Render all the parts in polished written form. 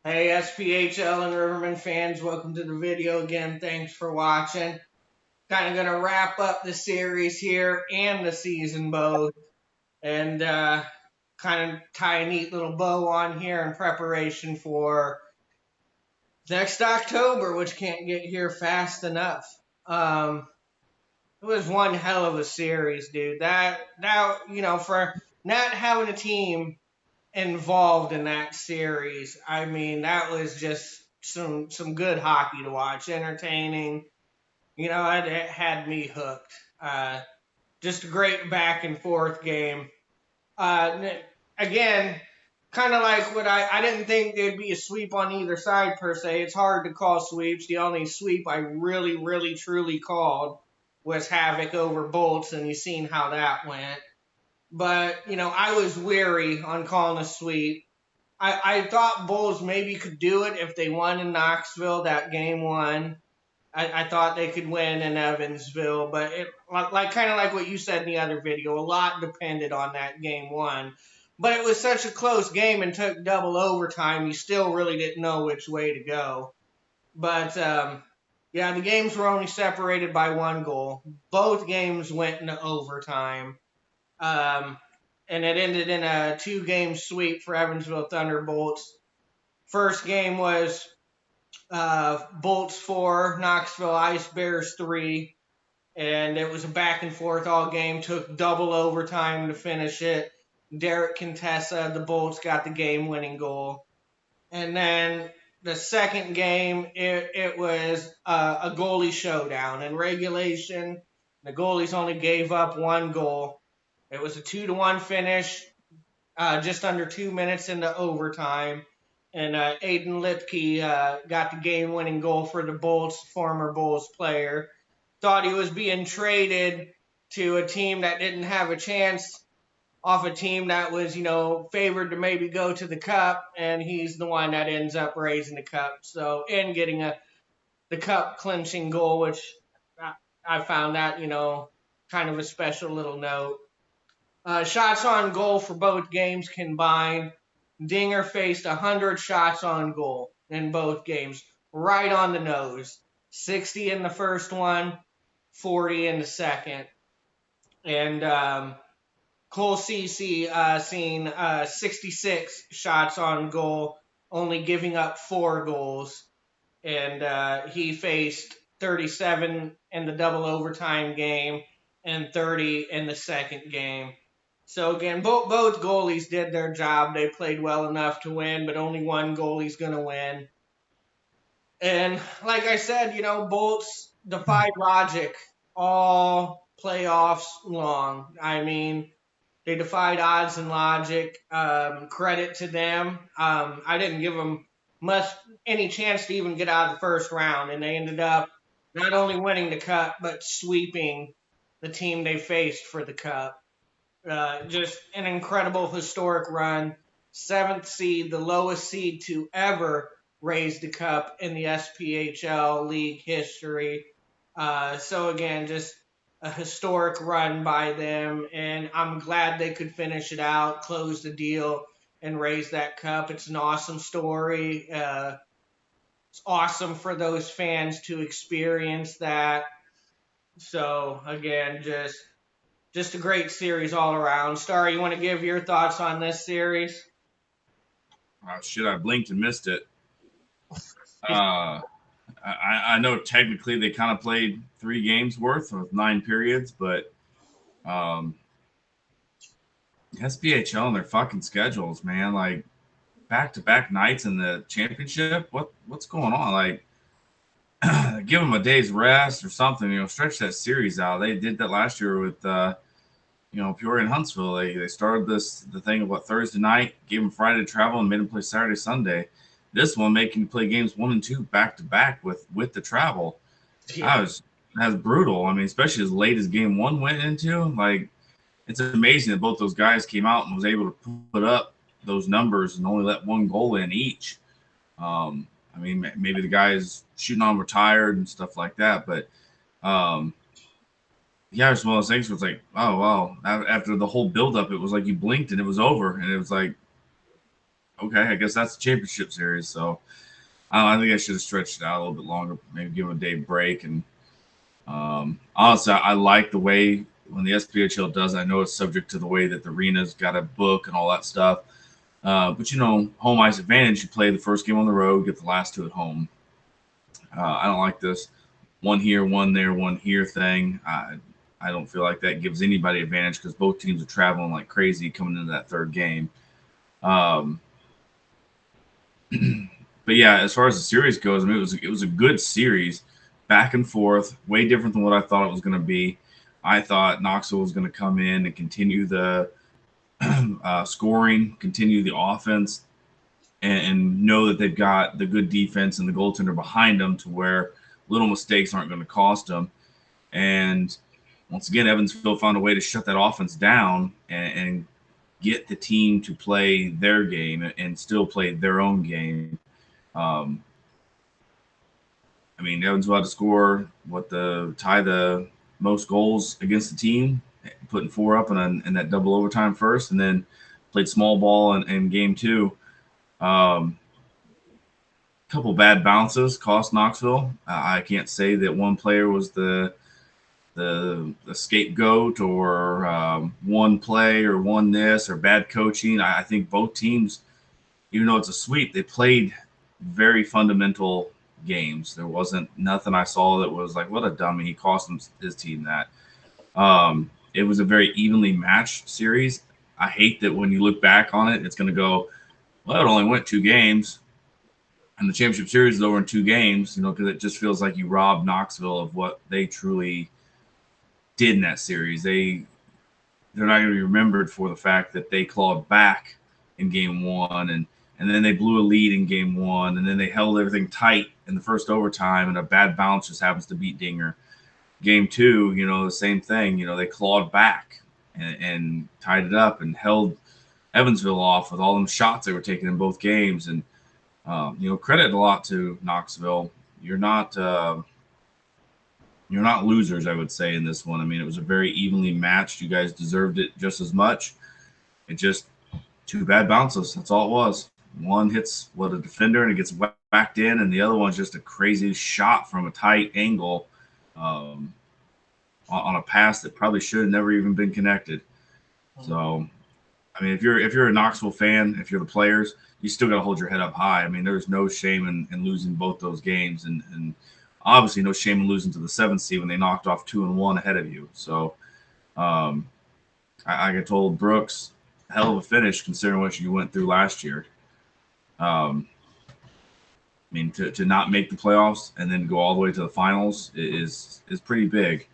Hey, SPHL and Riverman fans, welcome to the video again. Thanks for watching. Kind of going to wrap up the series here and the season both, and kind of tie a neat little bow on here in preparation for next October, which can't get here fast enough. It was one hell of a series, dude. For not having a team involved in that series. I mean, that was just some good hockey to watch, entertaining. It had me hooked. Just a great back and forth game. Uh, Again, kind of like what I didn't think there'd be a sweep on either side per se. It's hard to call sweeps. The only sweep I really, really, truly called was Havoc over Bolts, and you've seen how that went. But, I was weary on calling a sweep. I thought Bulls maybe could do it if they won in Knoxville that game one. I thought they could win in Evansville, but it like kind of like what you said in the other video, a lot depended on that game one. But it was such a close game and took double overtime. You still really didn't know which way to go. But yeah, the games were only separated by one goal. Both games went into overtime. Um, and it ended in a 2-game sweep for Evansville Thunderbolts. First game was Bolts 4, Knoxville Ice Bears 3, and it was a back and forth all game. Took double overtime to finish it. Derek Contessa, the Bolts, got the game-winning goal. And then the second game, it was a goalie showdown. In regulation, the goalies only gave up one goal. It was a 2-1 finish, just under 2 minutes into overtime. And Aiden Lipke got the game-winning goal for the Bolts, former Bulls player. Thought he was being traded to a team that didn't have a chance off a team that was, favored to maybe go to the cup, and he's the one that ends up raising the cup. So, and getting the cup clinching goal, which I found that, kind of a special little note. Shots on goal for both games combined. Dinger faced 100 shots on goal in both games, right on the nose. 60 in the first one, 40 in the second. And Cole Ceci seen 66 shots on goal, only giving up 4 goals. And he faced 37 in the double overtime game and 30 in the second game. So again, both goalies did their job. They played well enough to win, but only one goalie's going to win. And like I said, Bolts defied logic all playoffs long. I mean, they defied odds and logic. Credit to them. I didn't give them any chance to even get out of the first round, and they ended up not only winning the cup but sweeping the team they faced for the cup. Just an incredible historic run. 7th seed, the lowest seed to ever raise the cup in the SPHL league history. So again, just a historic run by them, and I'm glad they could finish it out, close the deal, and raise that cup. It's an awesome story. It's awesome for those fans to experience that. So again, just a great series all around. Star, you want to give your thoughts on this series? Oh, shit, I blinked and missed it. I know technically they kind of played 3 games worth with 9 periods, but um, SPHL and their fucking schedules, man, like back-to-back nights in the championship. What's going on? Like, give them a day's rest or something. Stretch that series out. They did that last year with Peoria and Huntsville. They started the thing about Thursday night, gave them Friday to travel, and made them play Saturday, Sunday. This one making you play games 1 and 2 back to back with the travel. Yeah. That's brutal. I mean, especially as late as game 1 went into. Like, it's amazing that both those guys came out and was able to put up those numbers and only let 1 goal in each. I mean, maybe the guys shooting on retired and stuff like that, but yeah, it's one of those things where it's like, oh well. After the whole buildup, it was like you blinked and it was over, and it was like Okay, I guess that's the championship series. So I think I should have stretched it out a little bit longer, maybe give them a day break. And honestly, I like the way when the SPHL does. I know it's subject to the way that the arena's got a book and all that stuff. But home ice advantage. You play the first game on the road, get the last two at home. I don't like this one here, one there, one here thing. I don't feel like that gives anybody advantage because both teams are traveling like crazy coming into that third game. Um, but yeah, as far as the series goes, I mean, it was a good series, back and forth, way different than what I thought it was going to be. I thought Knoxville was going to come in and continue the scoring, continue the offense, and know that they've got the good defense and the goaltender behind them to where little mistakes aren't going to cost them. And once again, Evansville found a way to shut that offense down and get the team to play their game and still play their own game. Um, I mean, Evansville had to score tie the most goals against the team, putting four up in that double overtime first, and then played small ball in game two. Um, Couple bad bounces cost Knoxville. I can't say that one player was the scapegoat or one play or one this or bad coaching. I think both teams, even though it's a sweep, they played very fundamental games. There wasn't nothing I saw that was like, what a dummy. He cost his team that. It was a very evenly matched series. I hate that when you look back on it, it's going to go, well, it only went two games. And the championship series is over in two games, because it just feels like you robbed Knoxville of what they truly did in that series. They're not going to be remembered for the fact that they clawed back in game one and then they blew a lead in game one and then they held everything tight in the first overtime and a bad bounce just happens to beat Dinger. Game two, the same thing. They clawed back and tied it up and held Evansville off with all them shots they were taking in both games. And credit a lot to Knoxville. You're not losers, I would say, in this one. I mean, it was a very evenly matched. You guys deserved it just as much. It just two bad bounces. That's all it was. One hits a defender and it gets whacked in, and the other one's just a crazy shot from a tight angle um, on a pass that probably should have never even been connected. So, I mean, if you're a Knoxville fan, if you're the players, you still got to hold your head up high. I mean, there's no shame in losing both those games, and obviously no shame in losing to the seventh seed when they knocked off 2-1 ahead of you. So, um, I told Brooks, hell of a finish considering what you went through last year. Um, I mean, to not make the playoffs and then go all the way to the finals is pretty big.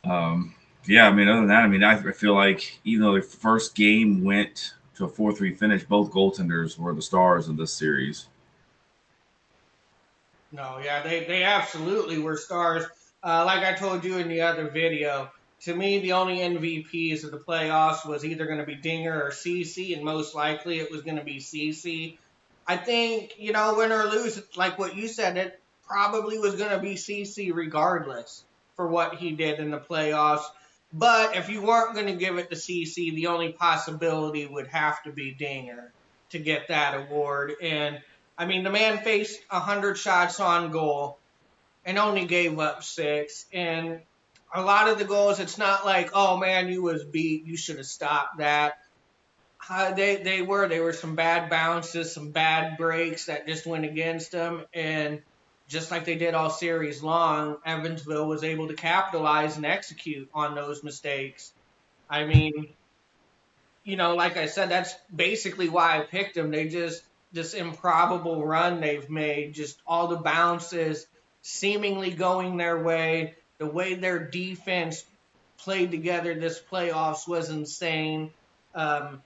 Um, yeah, I mean, other than that, I mean, I feel like even though the first game went to a 4-3 finish, both goaltenders were the stars of this series. No, yeah, they absolutely were stars. Like I told you in the other video, to me, the only MVPs of the playoffs was either going to be Dinger or CC, and most likely it was going to be CC. I think, win or lose, like what you said, it probably was going to be CC regardless for what he did in the playoffs. But if you weren't going to give it to CC, the only possibility would have to be Dinger to get that award. And I mean, the man faced 100 shots on goal and only gave up six. And a lot of the goals, it's not like, oh man, you was beat, you should have stopped that. They were some bad bounces, some bad breaks that just went against them, and just like they did all series long, Evansville was able to capitalize and execute on those mistakes. I mean, like I said, that's basically why I picked them. They just this improbable run they've made, just all the bounces seemingly going their way. The way their defense played together this playoffs was insane. Um,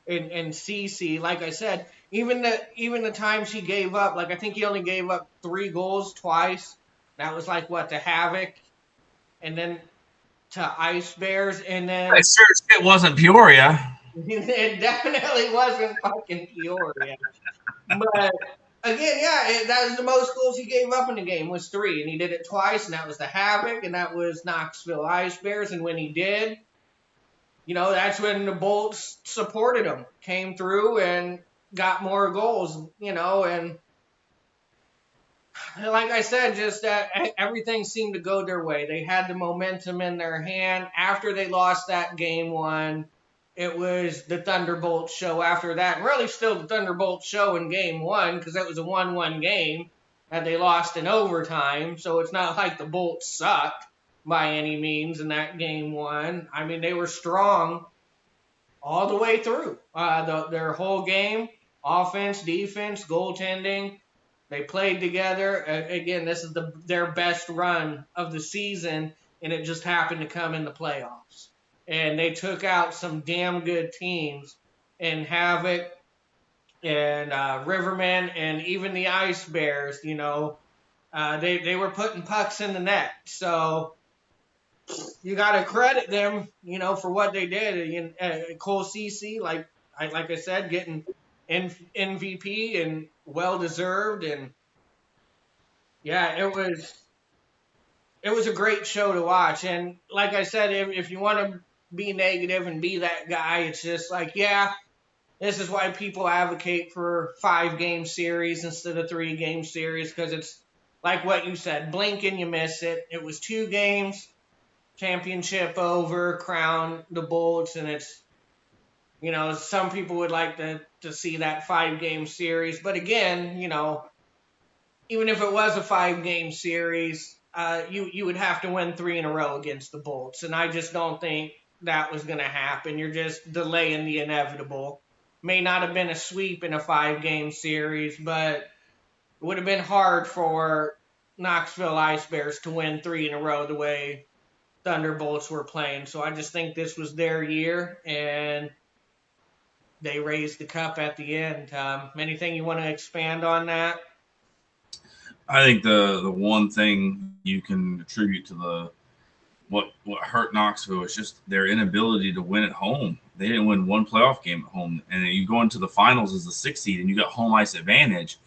and CC, like I said, even the times he gave up, like I think he only gave up 3 goals twice. That was like what, to Havoc, and then to Ice Bears, and It then sure as shit wasn't Peoria. it definitely wasn't fucking Peoria. But again, yeah, that was the most goals he gave up in the game was 3, and he did it twice, and that was the Havoc, and that was Knoxville Ice Bears. And when he did, that's when the Bolts supported them, came through and got more goals, and like I said, just that everything seemed to go their way. They had the momentum in their hand. After they lost that game one, it was the Thunderbolts show after that. And really still the Thunderbolts show in game one because it was a 1-1 game that they lost in overtime. So it's not like the Bolts sucked by any means in that game one. I mean, they were strong all the way through their whole game, offense, defense, goaltending. They played together. Again, this is their best run of the season, and it just happened to come in the playoffs. And they took out some damn good teams in Havoc and Rivermen and even the Ice Bears. They were putting pucks in the net. So you got to credit them, for what they did. Cole Cece, like I said, getting MVP and well deserved, and yeah, it was a great show to watch. And like I said, if you want to be negative and be that guy, it's just like, yeah, this is why people advocate for 5-game series instead of 3-game series, because it's like what you said, blink and you miss it. It was 2 games, championship over, crown the Bolts, and it's, some people would like to see that 5-game series. But again, even if it was a 5-game series, you would have to win 3 in a row against the Bolts, and I just don't think that was going to happen. You're just delaying the inevitable. May not have been a sweep in a 5-game series, but it would have been hard for Knoxville Ice Bears to win 3 in a row the way Thunderbolts were playing. So I just think this was their year, and they raised the cup at the end. Anything you want to expand on that? I think the one thing you can attribute to the what hurt Knoxville is just their inability to win at home. They didn't win one playoff game at home, and then you go into the finals as the 6th seed, and you got home ice advantage,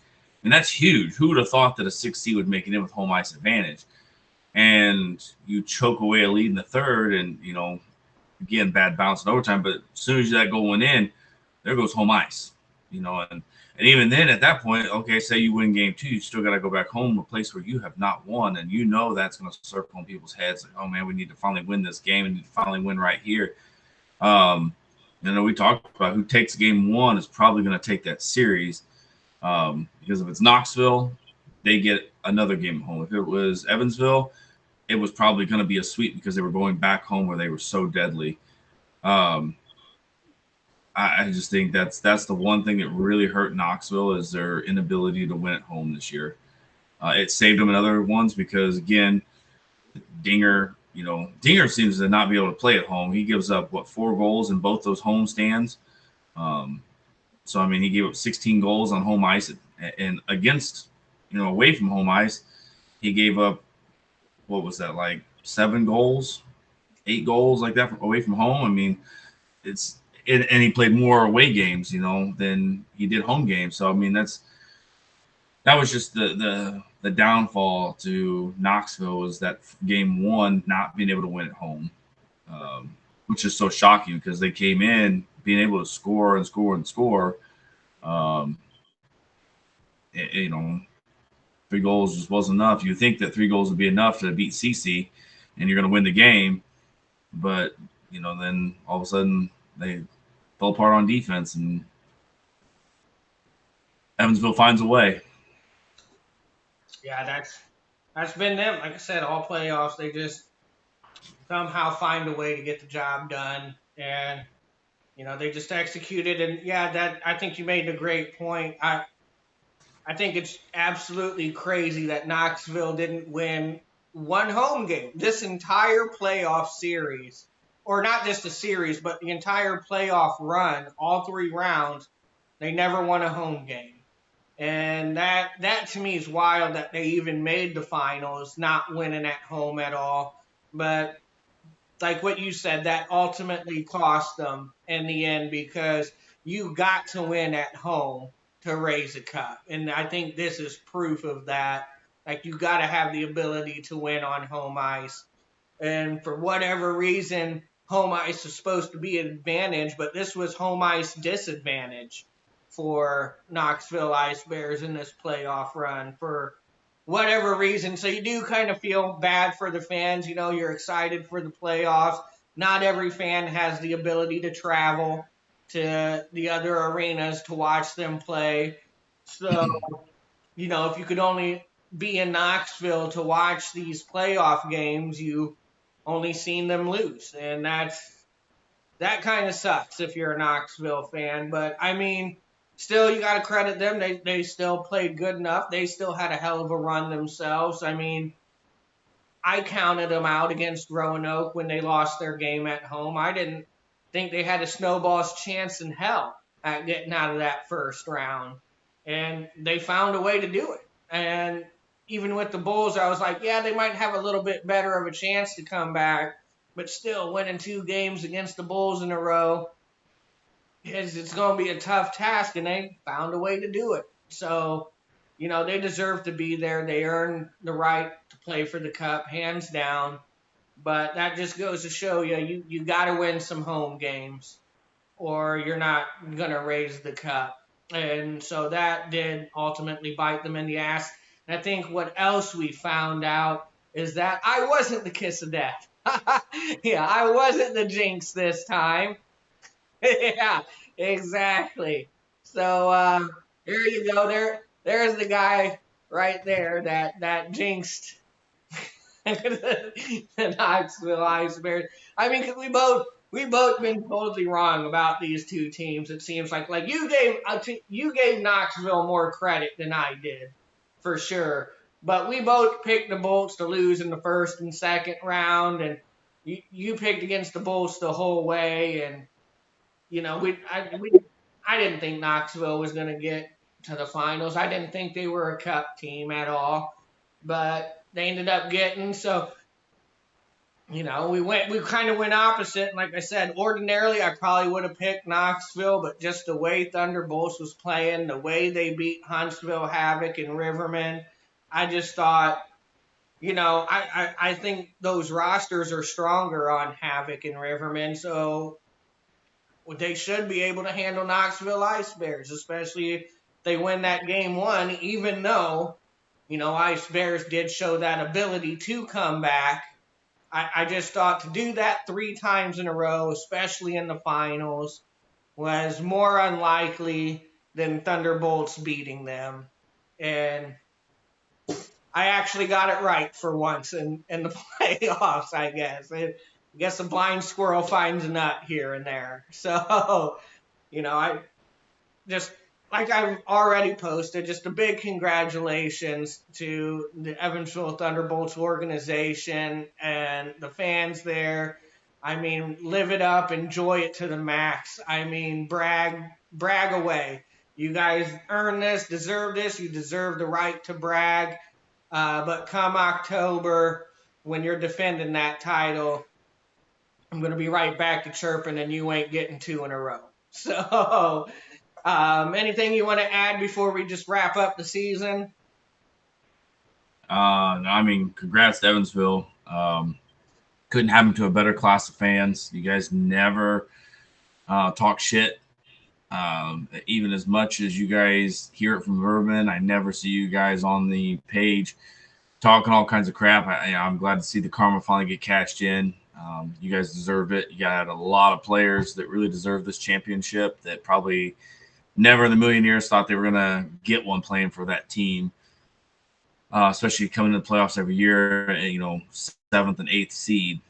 and that's huge. Who would have thought that a 6th seed would make it in with home ice advantage? And you choke away a lead in the third, and again, bad bounce in overtime. But as soon as that goal went in, there goes home ice. And even then, at that point, okay, say you win game 2, you still got to go back home, a place where you have not won, and that's going to circle in people's heads. Like, oh man, we need to finally win this game. We need to finally win right here. We talked about who takes game 1 is probably going to take that series, because if it's Knoxville, they get another game at home. If it was Evansville, it was probably going to be a sweep because they were going back home where they were so deadly. I just think that's the one thing that really hurt Knoxville is their inability to win at home this year. It saved them in other ones because again, Dinger seems to not be able to play at home. He gives up 4 goals in both those home stands. So I mean, he gave up 16 goals on home ice, and against away from home ice, he gave up what was that, like 7 goals, 8 goals like that away from home. I mean, and he played more away games, than he did home games. So I mean, that was just the downfall to Knoxville was that game 1 not being able to win at home, which is so shocking because they came in being able to score and score and score. 3 goals just wasn't enough. You think that 3 goals would be enough to beat CC, and you're going to win the game, but then all of a sudden they fell apart on defense, and Evansville finds a way. Yeah, that's been them. Like I said, all playoffs, they just somehow find a way to get the job done, and they just executed. And yeah, that I think you made a great point. I think it's absolutely crazy that Knoxville didn't win one home game this entire playoff series, or not just the series, but the entire playoff run, all 3 rounds. They never won a home game. And that to me is wild that they even made the finals, not winning at home at all. But like what you said, that ultimately cost them in the end because you got to win at home to raise a cup. And I think this is proof of that. Like you got to have the ability to win on home ice. And for whatever reason, home ice is supposed to be an advantage, but this was home ice disadvantage for Knoxville Ice Bears in this playoff run for whatever reason. So you do kind of feel bad for the fans. You know, you're excited for the playoffs. Not every fan has the ability to travel to the other arenas to watch them play. So, you know, if you could only be in Knoxville to watch these playoff games, you only seen them lose. And that kind of sucks if you're a Knoxville fan. But I mean, still, you got to credit them. They still played good enough. They still had a hell of a run themselves. I mean, I counted them out against Roanoke when they lost their game at home. I didn't think they had a snowball's chance in hell at getting out of that first round. And they found a way to do it. And even with the Bulls, I was like, yeah, they might have a little bit better of a chance to come back. But still, winning 2 games against the Bulls in a row, it's going to be a tough task. And they found a way to do it. So, you know, they deserve to be there. They earned the right to play for the cup, hands down. But that just goes to show you got to win some home games or you're not going to raise the cup. And so that did ultimately bite them in the ass. And I think what else we found out is that I wasn't the kiss of death. Yeah, I wasn't the jinx this time. Yeah, exactly. So there you go. There's the guy right there that jinxed the Knoxville Ice Bears. I mean, 'cause we both been totally wrong about these two teams. It seems like you gave Knoxville more credit than I did, for sure. But we both picked the Bolts to lose in the first and second round, and you picked against the Bolts the whole way. And you know, I didn't think Knoxville was going to get to the finals. I didn't think they were a cup team at all, but they ended up getting. So, you know, we kind of went opposite. And like I said, ordinarily I probably would have picked Knoxville, but just the way Thunderbolts was playing, the way they beat Huntsville, Havoc, and Riverman, I just thought, you know, I think those rosters are stronger on Havoc and Riverman, so they should be able to handle Knoxville Ice Bears, especially if they win that game 1, even though, you know, Ice Bears did show that ability to come back. I just thought to do that 3 times in a row, especially in the finals, was more unlikely than Thunderbolts beating them. And I actually got it right for once in the playoffs, I guess. I guess a blind squirrel finds a nut here and there. So, you know, I just, like I've already posted, just a big congratulations to the Evansville Thunderbolts organization and the fans there. I mean, live it up, enjoy it to the max. I mean, brag away. You guys earned this, deserve this. You deserve the right to brag. But come October, when you're defending that title, I'm going to be right back to chirping, and you ain't getting 2 in a row. So, anything you want to add before we just wrap up the season? No, I mean, congrats to Evansville. Couldn't happen to a better class of fans. You guys never talk shit. Even as much as you guys hear it from Urban, I never see you guys on the page talking all kinds of crap. I'm glad to see the karma finally get cashed in. You guys deserve it. You got a lot of players that really deserve this championship that probably never in a million years thought they were going to get one playing for that team, especially coming to the playoffs every year, you know, 7th and 8th seed.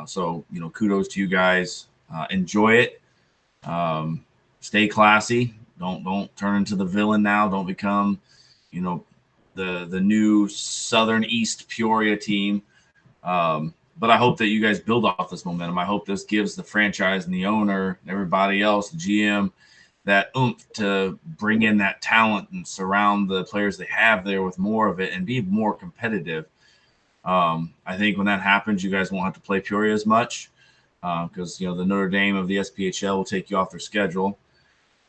So, you know, kudos to you guys. Enjoy it. Stay classy. Don't turn into the villain now. Don't become, you know, the new Southern East Peoria team. But I hope that you guys build off this momentum. I hope this gives the franchise and the owner and everybody else, the GM, that oomph to bring in that talent and surround the players they have there with more of it and be more competitive. I think when that happens, you guys won't have to play Peoria as much because, you know, the Notre Dame of the SPHL will take you off their schedule.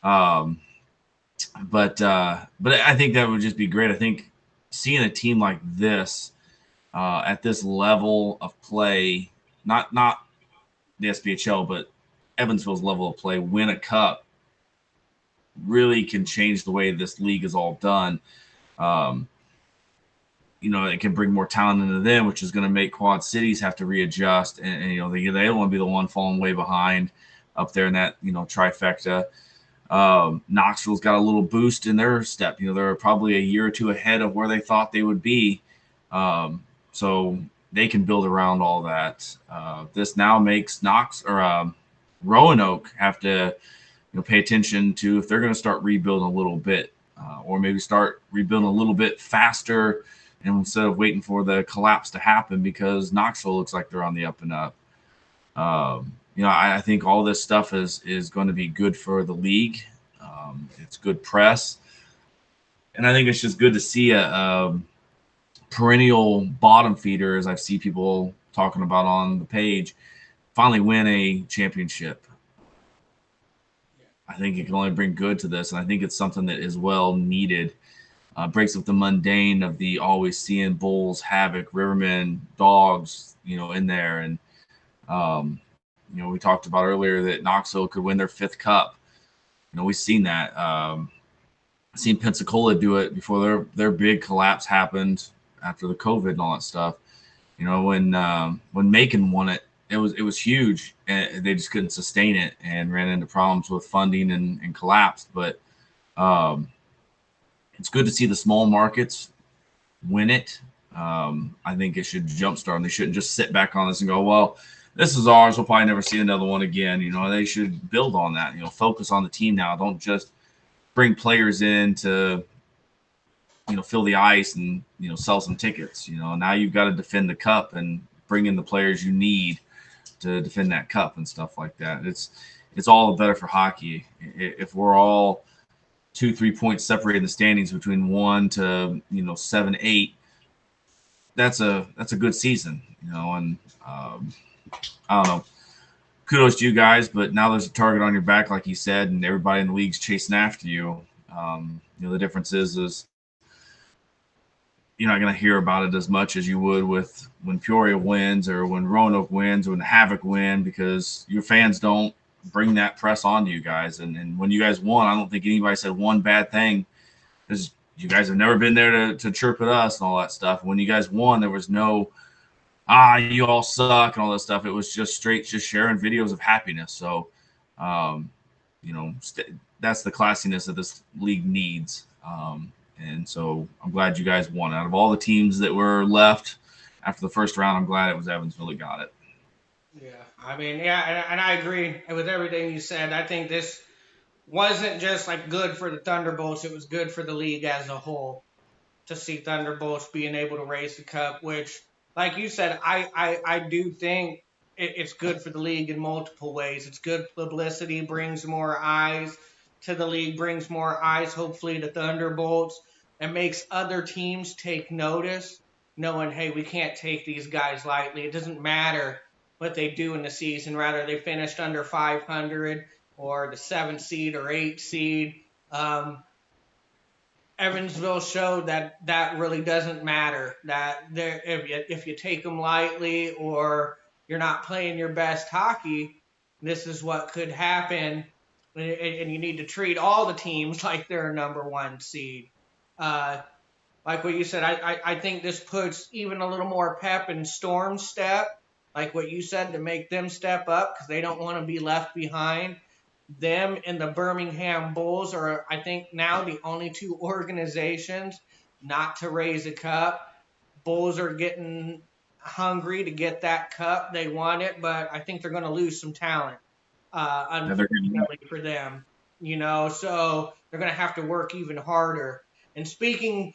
But I think that would just be great. I think seeing a team like this at this level of play, not the SPHL, but Evansville's level of play, win a cup, really can change the way this league is all done. Um, it can bring more talent into them, which is going to make Quad Cities have to readjust, and they don't want to be the one falling way behind up there in that trifecta. Knoxville's got a little boost in their step. They're probably a year or two ahead of where they thought they would be. So they can build around all that. This now makes Roanoke have to pay attention to if they're going to start rebuilding a little bit, or maybe start rebuilding a little bit faster, and instead of waiting for the collapse to happen, because Knoxville looks like they're on the up and up. I think all this stuff is going to be good for the league. It's good press, and I think it's just good to see a perennial bottom feeder, as I see people talking about on the page, finally win a championship. I think it can only bring good to this, and I think it's something that is well needed. Breaks up the mundane of the always seeing Bulls, Havoc, Rivermen, Dogs, in there. And, we talked about earlier that Knoxville could win their 5th cup. We've seen that. Seen Pensacola do it before their big collapse happened after the COVID and all that stuff. When Macon won it, it was huge, and they just couldn't sustain it and ran into problems with funding and collapsed. But it's good to see the small markets win it. I think it should jumpstart them. They shouldn't just sit back on this and go, well, this is ours. We'll probably never see another one again. They should build on that. Focus on the team now. Don't just bring players in to, fill the ice and, sell some tickets. Now you've got to defend the cup and bring in the players you need to defend that cup and stuff like that. It's all better for hockey. If we're all 2-3 points separated in the standings between 1 to 7, 8, that's a good season. And I don't know. Kudos to you guys, but now there's a target on your back, like you said, and everybody in the league's chasing after you. The difference is you're not going to hear about it as much as you would with when Peoria wins or when Roanoke wins or when the Havoc win, because your fans don't bring that press onto you guys. And when you guys won, I don't think anybody said one bad thing, because you guys have never been there to chirp at us and all that stuff. When you guys won, there was no, you all suck and all that stuff. It was just straight, just sharing videos of happiness. So, that's the classiness that this league needs. And so I'm glad you guys won. Out of all the teams that were left after the first round, I'm glad it was Evansville that got it. Yeah, I mean, yeah, and I agree with everything you said. I think this wasn't just like good for the Thunderbolts; it was good for the league as a whole to see Thunderbolts being able to raise the cup. Which, like you said, I do think it's good for the league in multiple ways. It's good publicity, brings more eyes to the league, brings more eyes, hopefully, to Thunderbolts, and makes other teams take notice, knowing, hey, we can't take these guys lightly. It doesn't matter what they do in the season. Rather, they finished under 500 or the 7th seed or 8th seed. Evansville showed that that really doesn't matter. That if you take them lightly or you're not playing your best hockey, this is what could happen. And you need to treat all the teams like they're a number 1 seed. Like what you said, I think this puts even a little more pep in Storm's step, like what you said, to make them step up because they don't want to be left behind. Them and the Birmingham Bulls are, I think, now the only 2 organizations not to raise a cup. Bulls are getting hungry to get that cup. They want it, but I think they're going to lose some talent, unfortunately for them. So they're going to have to work even harder. And speaking,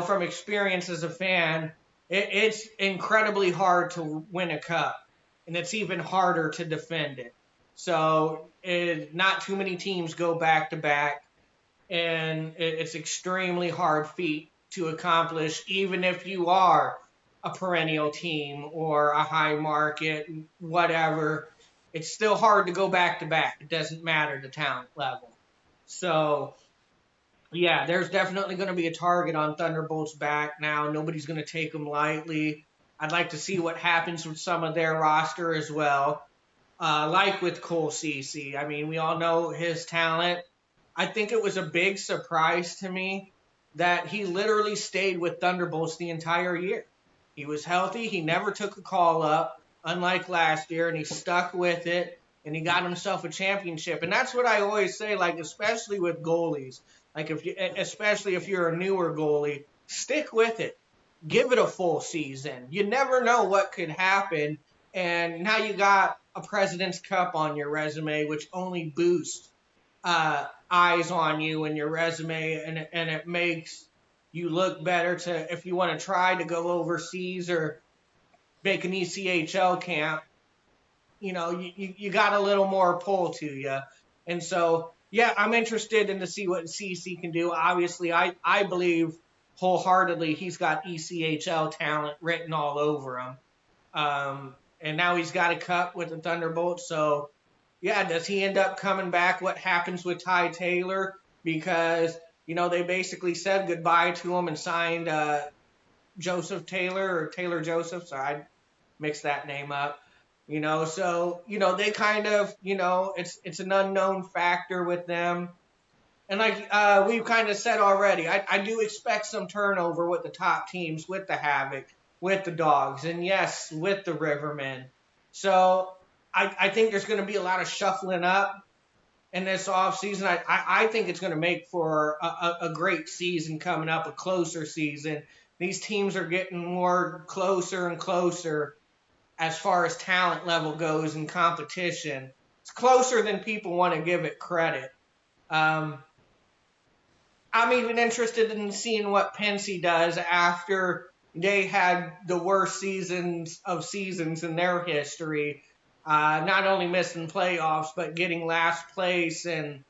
from experience as a fan, it's incredibly hard to win a cup, and it's even harder to defend it. So not too many teams go back to back, and it's extremely hard feat to accomplish, even if you are a perennial team or a high market, whatever. It's still hard to go back to back. It doesn't matter the talent level. So, yeah, there's definitely going to be a target on Thunderbolt's back now. Nobody's going to take them lightly. I'd like to see what happens with some of their roster as well. like with Cole Cece. I mean, we all know his talent. I think it was a big surprise to me that he literally stayed with Thunderbolts the entire year. He was healthy. He never took a call up, unlike last year, and he stuck with it and he got himself a championship. And that's what I always say, like, especially with goalies, like especially if you're a newer goalie, stick with it. Give it a full season. You never know what could happen. And now you got a President's Cup on your resume, which only boosts eyes on you and your resume, and it makes you look better to if you want to try to go overseas or make an ECHL camp. You got a little more pull to you, and so yeah, I'm interested in to see what CC can do. Obviously, I believe wholeheartedly he's got ECHL talent written all over him. And now he's got a cup with the Thunderbolts. So, yeah, does he end up coming back? What happens with Ty Taylor? Because, they basically said goodbye to him and signed Joseph Taylor or Taylor Joseph. Sorry, I mixed that name up. So, they kind of, it's an unknown factor with them. And like we've kind of said already, I do expect some turnover with the top teams, with the Havoc, with the Dogs, and yes, with the Rivermen. So I think there's going to be a lot of shuffling up in this offseason. I think it's going to make for a great season coming up, a closer season. These teams are getting more closer and closer as far as talent level goes in competition. It's closer than people want to give it credit. Um, I'm even interested in seeing what Pensy does after they had the worst seasons in their history. Not only missing playoffs, but getting last place and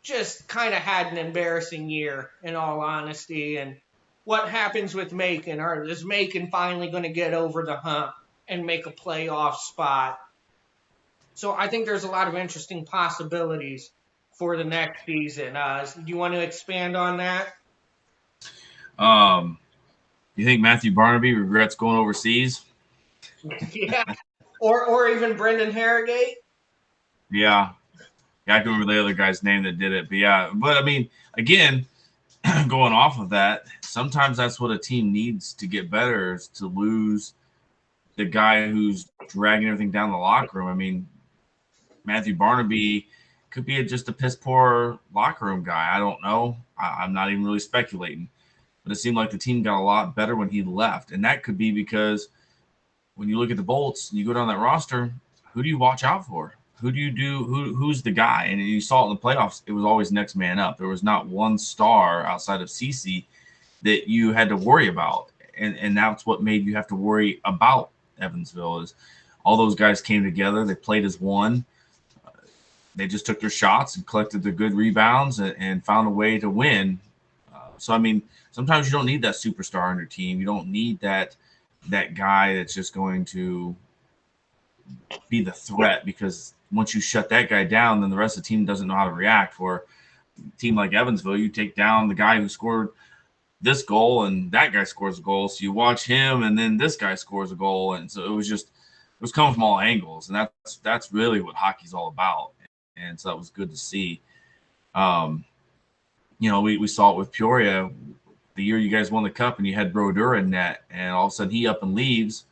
just kind of had an embarrassing year, in all honesty. And what happens with Macon? Or is Macon finally going to get over the hump and make a playoff spot? So I think there's a lot of interesting possibilities for the next season. Do you want to expand on that? Um, you think Matthew Barnaby regrets going overseas? Yeah, or even Brendan Harrogate. Yeah. Yeah, I can remember the other guy's name that did it. But yeah, but I mean, again, going off of that, sometimes that's what a team needs to get better is to lose the guy who's dragging everything down the locker room. I mean, Matthew Barnaby could be just a piss poor locker room guy. I don't know. I'm not even really speculating. But it seemed like the team got a lot better when he left. And that could be because when you look at the Bolts and you go down that roster, who do you watch out for? Who do you do? Who's the guy? And you saw it in the playoffs. It was always next man up. There was not one star outside of CC that you had to worry about, and that's what made you have to worry about Evansville. Is all those guys came together. They played as one. They just took their shots and collected the good rebounds and found a way to win. So I mean, sometimes you don't need that superstar on your team. You don't need that guy that's just going to be the threat, because once you shut that guy down, then the rest of the team doesn't know how to react. For a team like Evansville, you take down the guy who scored this goal and that guy scores a goal. So you watch him and then this guy scores a goal. And so it was coming from all angles. And that's really what hockey's all about. And so that was good to see. We saw it with Peoria the year you guys won the cup and you had Brodeur in net, and all of a sudden he up and leaves.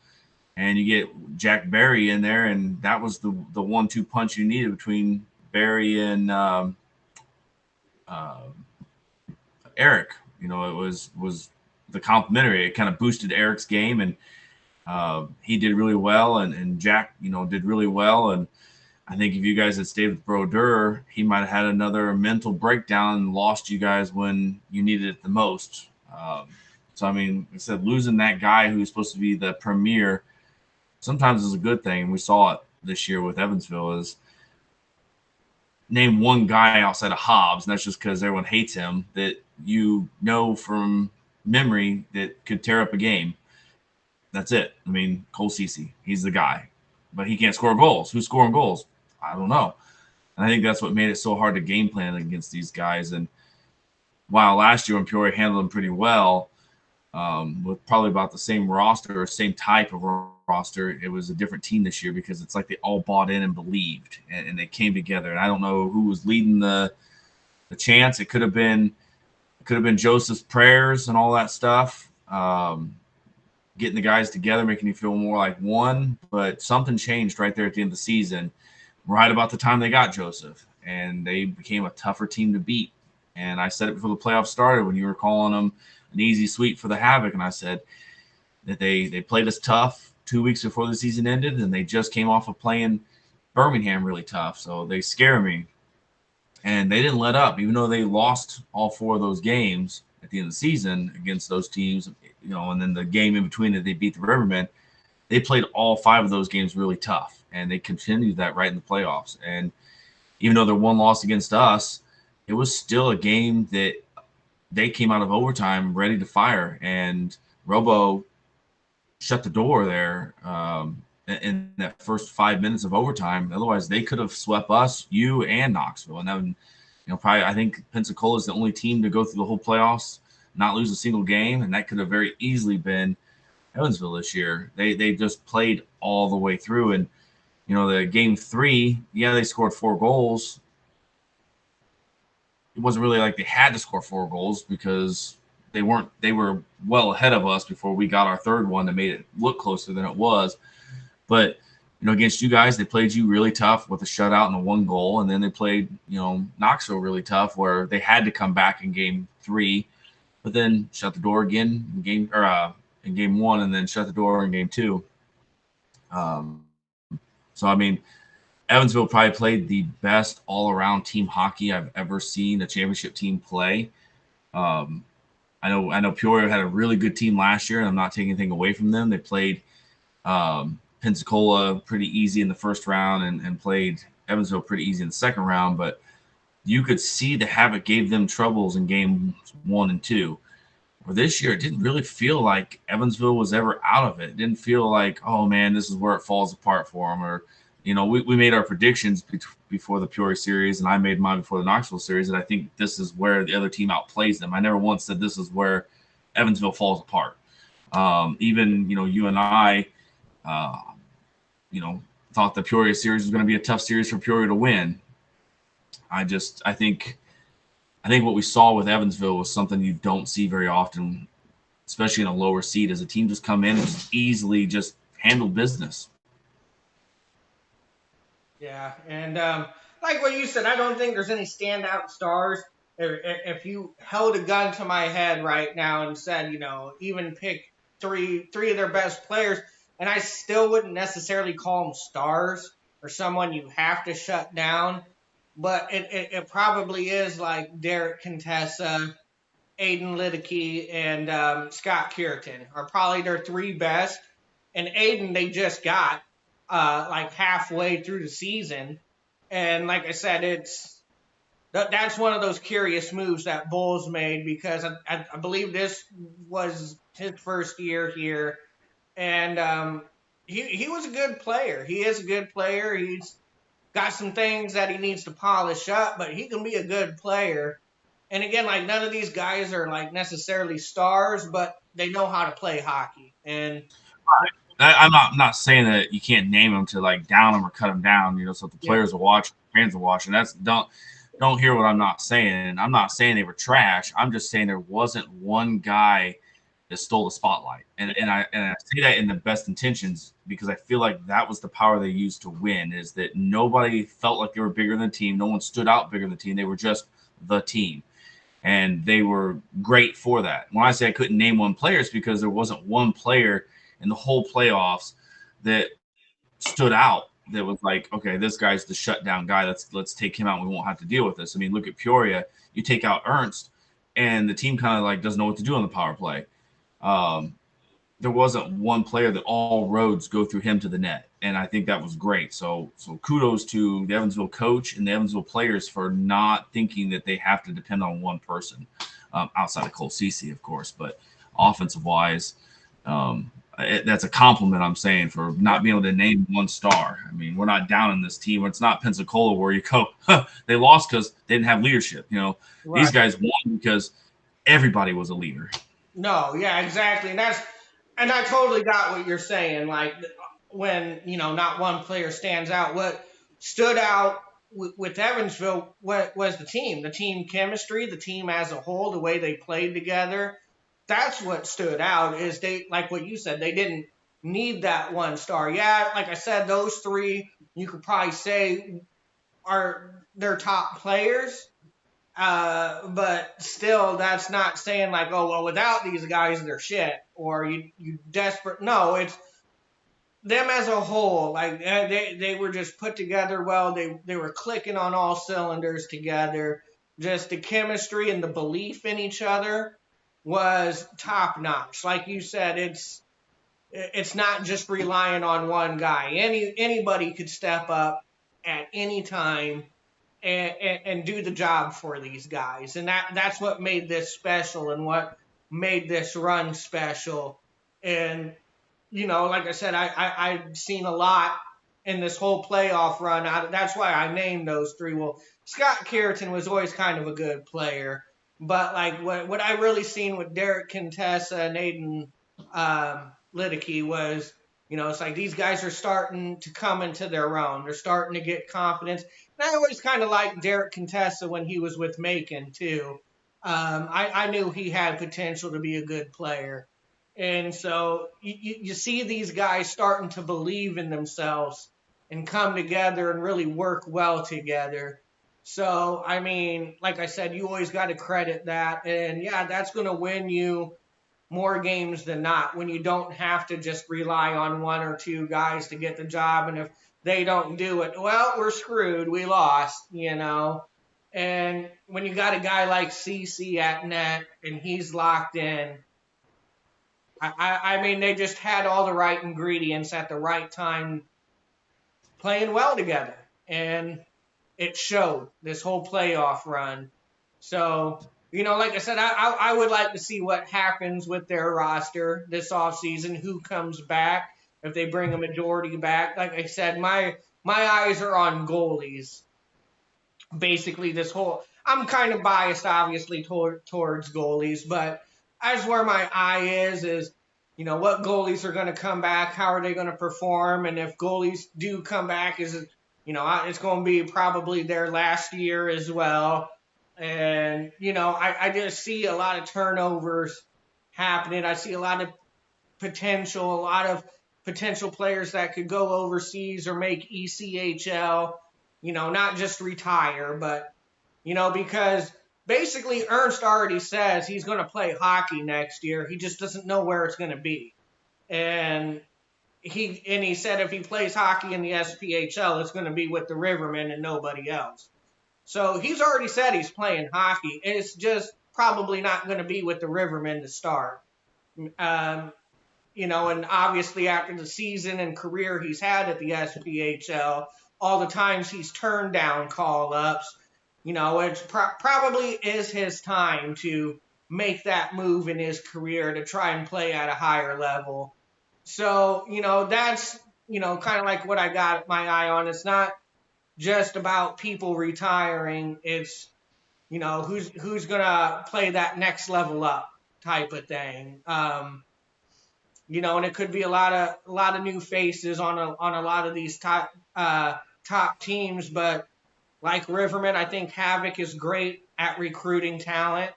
And you get Jack Barry in there, and that was the 1-2 punch you needed between Barry and Eric. It was the complementary. It kind of boosted Eric's game, and he did really well, and Jack, did really well. And I think if you guys had stayed with Brodeur, he might have had another mental breakdown and lost you guys when you needed it the most. So, I mean, like I said, losing that guy who's supposed to be the premier sometimes is a good thing. And we saw it this year with Evansville. Is name one guy outside of Hobbs, and that's just because everyone hates him, that from memory that could tear up a game. That's it. I mean, Cole Cece, he's the guy. But he can't score goals. Who's scoring goals? I don't know. And I think that's what made it so hard to game plan against these guys. And while last year when Peoria handled them pretty well, with probably about the same roster or same type of roster. It was a different team this year because it's like they all bought in and believed, and they came together. And I don't know who was leading the chants. It could have been Joseph's prayers and all that stuff. Getting the guys together, making you feel more like one. But something changed right there at the end of the season, right about the time they got Joseph, and they became a tougher team to beat. And I said it before the playoffs started when you were calling them an easy sweep for the Havoc, and I said that they played us tough 2 weeks before the season ended, and they just came off of playing Birmingham really tough, so they scare me. And they didn't let up, even though they lost all four of those games at the end of the season against those teams, and then the game in between that they beat the Rivermen. They played all five of those games really tough, and they continued that right in the playoffs. And even though their one loss against us, it was still a game that they came out of overtime ready to fire, and Robo shut the door there in that first 5 minutes of overtime. Otherwise, they could have swept us, you, and Knoxville, and then probably I think Pensacola is the only team to go through the whole playoffs, not lose a single game, and that could have very easily been Evansville this year. They just played all the way through, and the game three, yeah, they scored 4 goals. It wasn't really like they had to score 4 goals because they were well ahead of us before we got our third one that made it look closer than it was. But against you guys, they played you really tough with a shutout and a 1 goal, and then they played Knoxville really tough where they had to come back in game three, but then shut the door again in game one, and then shut the door in game two. So I mean, Evansville probably played the best all-around team hockey I've ever seen a championship team play. Um, I know Peoria had a really good team last year, and I'm not taking anything away from them. They played Pensacola pretty easy in the first round and played Evansville pretty easy in the second round, but you could see the Havoc gave them troubles in games 1 and 2. Where this year, it didn't really feel like Evansville was ever out of it. It didn't feel like, oh man, this is where it falls apart for them. Or, we made our predictions before the Peoria series, and I made mine before the Knoxville series, and I think this is where the other team outplays them. I never once said this is where Evansville falls apart. Even, you and I, uh, thought the Peoria series was going to be a tough series for Peoria to win. I think what we saw with Evansville was something you don't see very often, especially in a lower seed, as a team just come in and just easily just handle business. Yeah, and like what you said, I don't think there's any standout stars. If you held a gun to my head right now and said, even pick three of their best players, and I still wouldn't necessarily call them stars or someone you have to shut down. But it probably is like Derek Contessa, Aiden Liddicky, and Scott Kierton are probably their three best. And Aiden, they just got like halfway through the season. And like I said, that's one of those curious moves that Bulls made because I believe this was his first year here. And he was a good player. He is a good player. He's got some things that he needs to polish up, but he can be a good player. And again, like none of these guys are like necessarily stars, but they know how to play hockey. And I'm not saying that you can't name them to like down them or cut them down, so the yeah, players will watch, fans will watch, and that's don't hear what I'm not saying. I'm not saying they were trash. I'm just saying there wasn't one guy that stole the spotlight, and I say that in the best intentions because I feel like that was the power they used to win. Is that nobody felt like they were bigger than the team. No one stood out bigger than the team. They were just the team, and they were great for that. When I say I couldn't name one player, it's because there wasn't one player in the whole playoffs that stood out that was like, okay, this guy's the shutdown guy. Let's take him out. And we won't have to deal with this. I mean, look at Peoria. You take out Ernst, and the team kind of like doesn't know what to do on the power play. Um, there wasn't one player that all roads go through him to the net, and I think that was great. So kudos to the Evansville coach and the Evansville players for not thinking that they have to depend on one person outside of Cole Cece, of course, but offensive wise. That's a compliment I'm saying for not being able to name one star. I mean, we're not down in this team. It's not Pensacola where you go, they lost because they didn't have leadership. These right. guys won because everybody was a leader. No, yeah, exactly. And I totally got what you're saying. Like when, not one player stands out. What stood out with Evansville was the team chemistry, the team as a whole, the way they played together. That's what stood out is they, like what you said, they didn't need that one star. Yeah, like I said, those three you could probably say are their top players. But still, that's not saying like, oh well, without these guys, they're shit, or you desperate. No, it's them as a whole. Like they were just put together well. They were clicking on all cylinders together. Just the chemistry and the belief in each other was top notch. Like you said, it's not just relying on one guy. Anybody could step up at any time and do the job for these guys. And that's what made this special and what made this run special. And, like I said, I've seen a lot in this whole playoff run. That's why I named those three. Well, Scott Carrington was always kind of a good player. But like what I really seen with Derek Contessa and Aiden Lidicky was, it's like these guys are starting to come into their own. They're starting to get confidence. And I always kind of liked Derek Contessa when he was with Macon too. I knew he had potential to be a good player. And so you see these guys starting to believe in themselves and come together and really work well together. So, I mean, like I said, you always got to credit that. And yeah, that's going to win you more games than not when you don't have to just rely on one or two guys to get the job. And if they don't do it, well, we're screwed. We lost. And when you got a guy like CC at net and he's locked in, I mean, they just had all the right ingredients at the right time playing well together. And it showed this whole playoff run. So, like I said, I would like to see what happens with their roster this offseason, who comes back, if they bring a majority back. Like I said, my eyes are on goalies. Basically, I'm kind of biased, obviously, towards goalies, but that's where my eye is, what goalies are going to come back, how are they going to perform, and if goalies do come back, it's going to be probably their last year as well. And, I just see a lot of turnovers happening. I see a lot of potential players that could go overseas or make ECHL, not just retire, but, because basically Ernst already says he's going to play hockey next year. He just doesn't know where it's going to be. And he said if he plays hockey in the SPHL, it's going to be with the Rivermen and nobody else. So he's already said he's playing hockey. It's just probably not going to be with the Rivermen to start. And obviously after the season and career he's had at the SPHL, all the times he's turned down call-ups, it probably is his time to make that move in his career to try and play at a higher level. So, that's, kind of like what I got my eye on. It's not just about people retiring. It's, who's going to play that next level up type of thing. And it could be a lot of new faces on a lot of these top teams, but like Rivermen, I think Havoc is great at recruiting talent,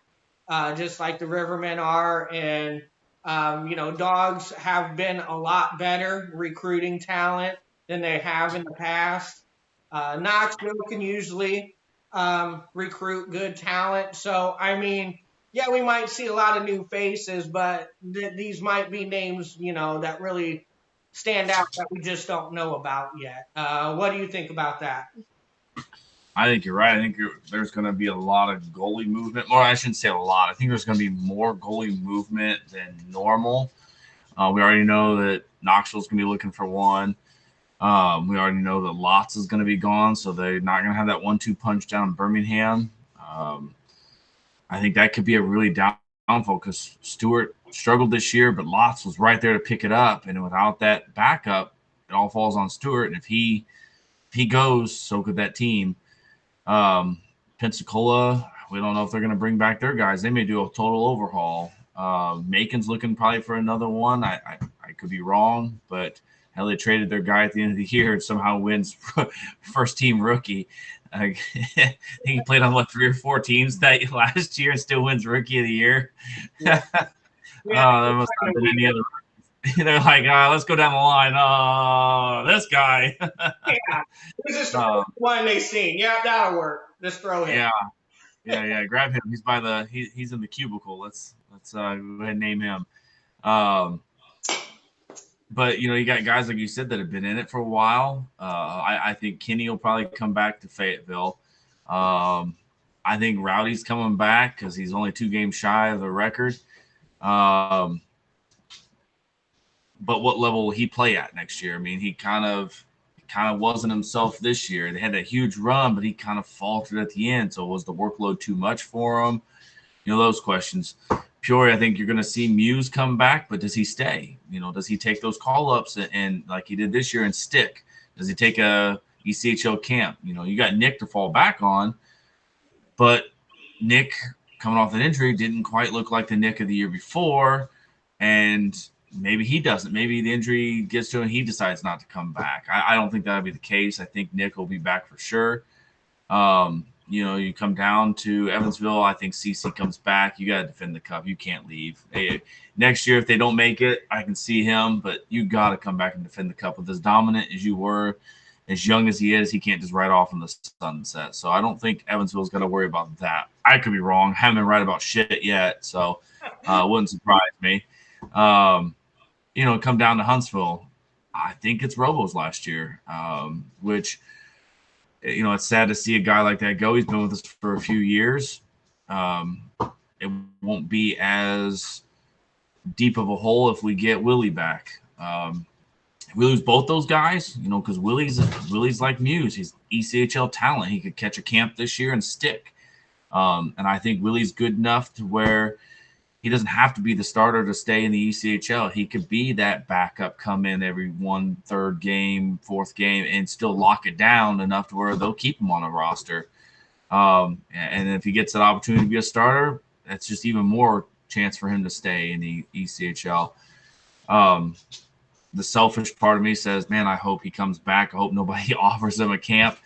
just like the Rivermen are. And, Dogs have been a lot better recruiting talent than they have in the past. Knoxville can usually recruit good talent. So, I mean, yeah, we might see a lot of new faces, but these might be names, that really stand out that we just don't know about yet. What do you think about that? I think you're right. I think there's going to be a lot of goalie movement. Or I shouldn't say a lot. I think there's going to be more goalie movement than normal. We already know that Knoxville's going to be looking for one. We already know that Lots is going to be gone, so they're not going to have that 1-2 punch down in Birmingham. I think that could be a really downfall because Stewart struggled this year, but Lots was right there to pick it up. And without that backup, it all falls on Stewart. And if he goes, so could that team. Pensacola, we don't know if they're going to bring back their guys. They may do a total overhaul. Macon's looking probably for another one. I could be wrong, but hell, they traded their guy at the end of the year and somehow wins first team rookie. I think he played on what 3 or 4 teams that last year and still wins rookie of the year. Yeah, yeah, That it's must kind not of have been any weird. other. They're like, let's go down the line. This guy. Yeah, this is the uh, first one they seen. Yeah, that'll work. Just throw him. yeah, yeah. Grab him. He's by the. He's in the cubicle. Let's go ahead and name him. Um, but you got guys like you said that have been in it for a while. I think Kenny will probably come back to Fayetteville. Um, I think Rowdy's coming back because he's only 2 games shy of the record. Um, but what level will he play at next year? I mean, he kind of wasn't himself this year. They had a huge run, but he kind of faltered at the end. So was the workload too much for him? Those questions. Peoria, I think you're going to see Muse come back, but does he stay? Does he take those call ups and like he did this year and stick? Does he take a ECHL camp? You got Nick to fall back on, but Nick coming off an injury didn't quite look like the Nick of the year before, and maybe he doesn't. Maybe the injury gets to him and he decides not to come back. I don't think that'll be the case. I think Nick will be back for sure. You come down to Evansville. I think CC comes back. You got to defend the cup. You can't leave. Next year, if they don't make it, I can see him, but you got to come back and defend the cup. With as dominant as you were, as young as he is, he can't just ride off in the sunset. So I don't think Evansville's got to worry about that. I could be wrong. Haven't been right about shit yet, so wouldn't surprise me. Um, come down to Huntsville. I think it's Robo's last year, which – it's sad to see a guy like that go. He's been with us for a few years. It won't be as deep of a hole if we get Willie back. If we lose both those guys, because Willie's like Muse. He's ECHL talent. He could catch a camp this year and stick. And I think Willie's good enough to where he doesn't have to be the starter to stay in the ECHL. He could be that backup, come in every 1/3 game, 4th game, and still lock it down enough to where they'll keep him on a roster. And if he gets that opportunity to be a starter, that's just even more chance for him to stay in the ECHL. The selfish part of me says, man, I hope he comes back. I hope nobody offers him a camp.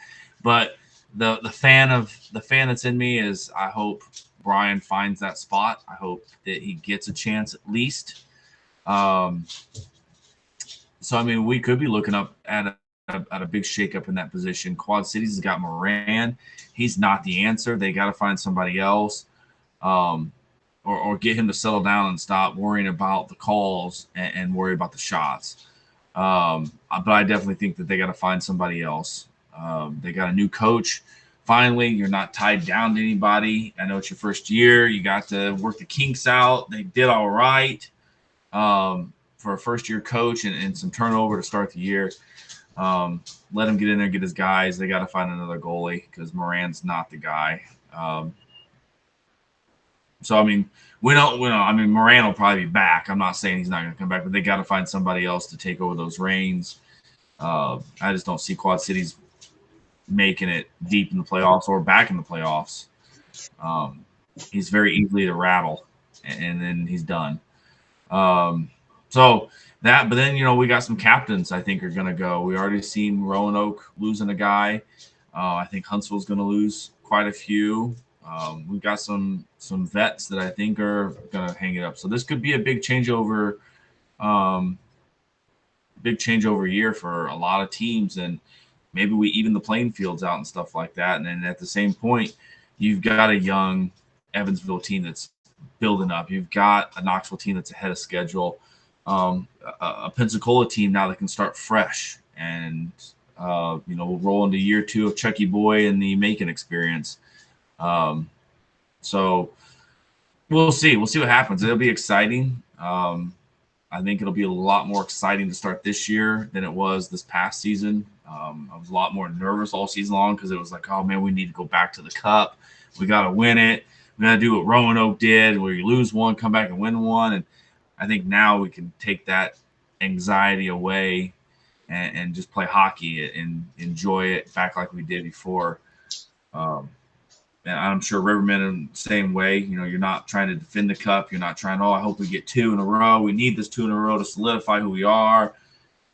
But the fan that's in me is I hope Brian finds that spot. I hope that he gets a chance at least. So I mean, we could be looking up at a big shakeup in that position. Quad Cities has got Moran. He's not the answer. They got to find somebody else, or get him to settle down and stop worrying about the calls and worry about the shots. But I definitely think that they got to find somebody else. They got a new coach. Finally, you're not tied down to anybody. I know it's your first year. You got to work the kinks out. They did all right for a first-year coach and some turnover to start the year. Let him get in there, get his guys. They got to find another goalie because Moran's not the guy. So, I mean, we don't. I mean, Moran will probably be back. I'm not saying he's not going to come back, but they got to find somebody else to take over those reins. I just don't see Quad Cities making it deep in the playoffs or back in the playoffs. He's very easily to rattle, and then he's done. So that, but then we got some captains I think are going to go. We already seen Roanoke losing a guy. I think Huntsville's going to lose quite a few. We've got some vets that I think are going to hang it up. So this could be a big changeover year for a lot of teams, and maybe we even the playing fields out and stuff like that. And then at the same point, you've got a young Evansville team that's building up. You've got a Knoxville team that's ahead of schedule. A Pensacola team now that can start fresh, and we'll roll into year 2 of Chucky Boy and the Macon experience. So we'll see. We'll see what happens. It'll be exciting. I think it'll be a lot more exciting to start this year than it was this past season. I was a lot more nervous all season long because it was like, oh man, we need to go back to the cup. We got to win it. We got to do what Roanoke did, where you lose one, come back and win one. And I think now we can take that anxiety away and just play hockey and enjoy it back like we did before. And I'm sure Rivermen are the same way. You're not trying to defend the cup. You're not trying, oh, I hope we get two in a row. We need this two in a row to solidify who we are.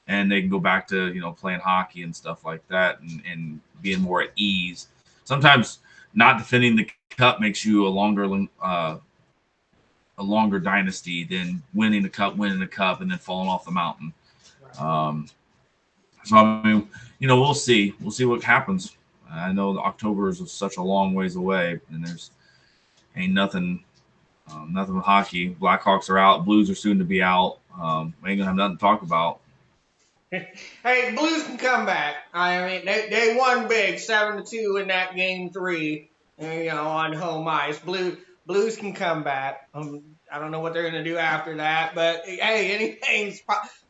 And they can go back to, playing hockey and stuff like that and being more at ease. Sometimes not defending the cup makes you a longer dynasty than winning the cup, and then falling off the mountain. Right. Um, so I mean, we'll see. We'll see what happens. I know October is such a long ways away, and there's ain't nothing with hockey. Blackhawks are out. Blues are soon to be out. We ain't gonna have nothing to talk about. Hey, Blues can come back. I mean, they won big, 7-2 in that game three. On home ice. Blues can come back. I don't know what they're gonna do after that, but hey,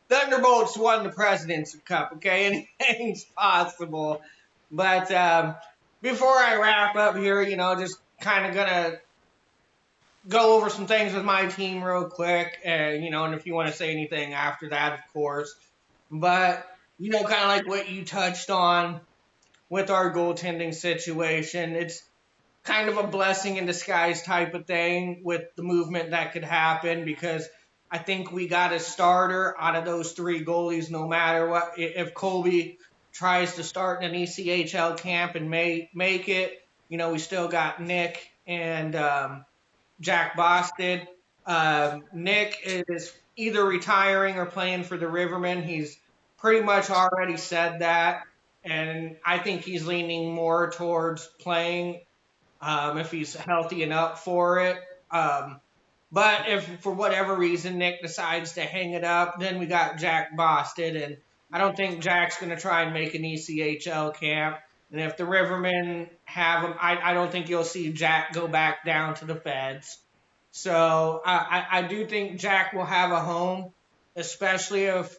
Thunderbolts won the President's Cup. Okay, anything's possible. But before I wrap up here, just kind of gonna go over some things with my team real quick, and if you want to say anything after that, of course. But kind of like what you touched on with our goaltending situation, it's kind of a blessing in disguise type of thing with the movement that could happen because I think we got a starter out of those three goalies no matter what. If Colby tries to start in an ECHL camp and make it, we still got Nick and Jack Boston. Nick is either retiring or playing for the Rivermen. He's pretty much already said that. And I think he's leaning more towards playing if he's healthy and up for it. Um, but if for whatever reason Nick decides to hang it up, then we got Jack Boston. And I don't think Jack's going to try and make an ECHL camp. And if the Rivermen have him, I don't think you'll see Jack go back down to the Feds. So I do think Jack will have a home, especially if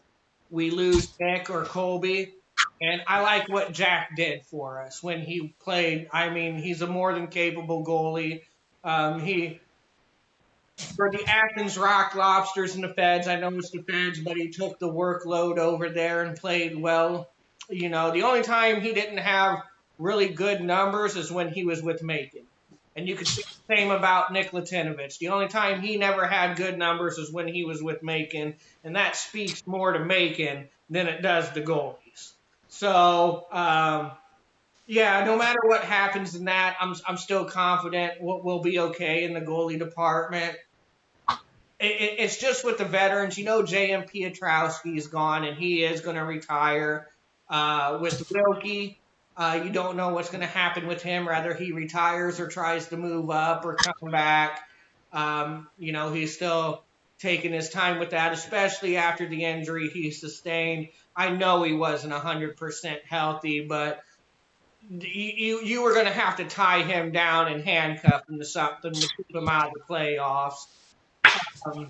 we lose Nick or Colby. And I like what Jack did for us when he played. I mean, he's a more than capable goalie. He for the Athens Rock Lobsters and the Feds. I know it's the Feds, but he took the workload over there and played well. The only time he didn't have really good numbers is when he was with Macon. And you could say the same about Nick Latinovich. The only time he never had good numbers is when he was with Macon, and that speaks more to Macon than it does the goalies. So, yeah, no matter what happens in that, I'm still confident we'll be okay in the goalie department. It's just with the veterans. J.M. Pietrowski is gone, and he is going to retire. With Wilkie, you don't know what's going to happen with him, whether he retires or tries to move up or come back. He's still taking his time with that, especially after the injury he sustained. I know he wasn't 100% healthy, but you were going to have to tie him down and handcuff him to something to keep him out of the playoffs. Um,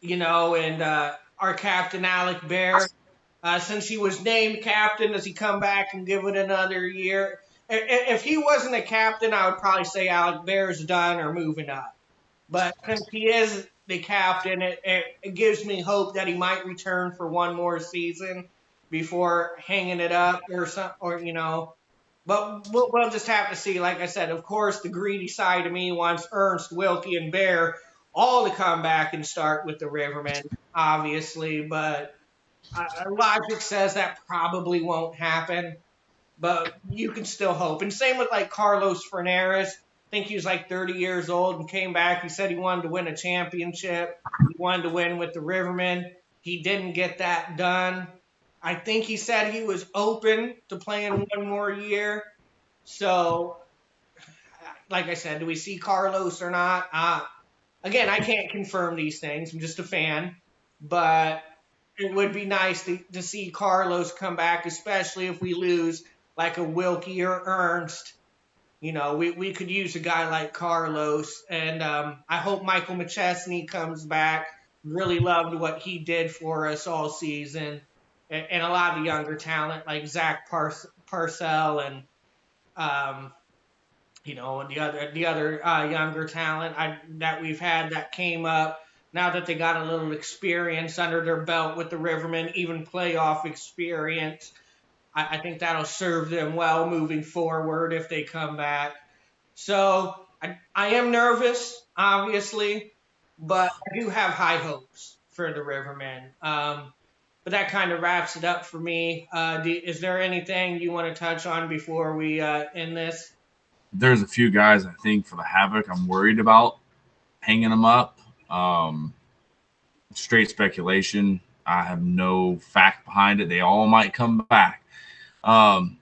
and our captain, Alec Bear, since he was named captain, does he come back and give it another year? If he wasn't a captain, I would probably say Alec Bear's done or moving up. But since he is the captain, it gives me hope that he might return for one more season before hanging it up or some, or. But we'll just have to see. Like I said, of course, the greedy side of me wants Ernst, Wilkie, and Bear all to come back and start with the Rivermen, obviously. But logic says that probably won't happen. But you can still hope. And same with like Carlos Fernandez. I think he was like 30 years old and came back. He said he wanted to win a championship. He wanted to win with the Rivermen. He didn't get that done. I think he said he was open to playing one more year. So, like I said, do we see Carlos or not? Again, I can't confirm these things. I'm just a fan. But it would be nice to see Carlos come back, especially if we lose like a Wilkie or Ernst. We could use a guy like Carlos. And I hope Michael McChesney comes back. Really loved what he did for us all season. And a lot of younger talent like Zach Parcell and um, the other younger talent that we've had that came up. Now that they got a little experience under their belt with the Rivermen, even playoff experience, I think that'll serve them well moving forward if they come back. So I am nervous, obviously, but I do have high hopes for the Rivermen. But that kind of wraps it up for me. Is there anything you want to touch on before we end this? There's a few guys I think for the Havoc I'm worried about hanging them up. Um, Straight speculation. I have no fact behind it. They all might come back. Um,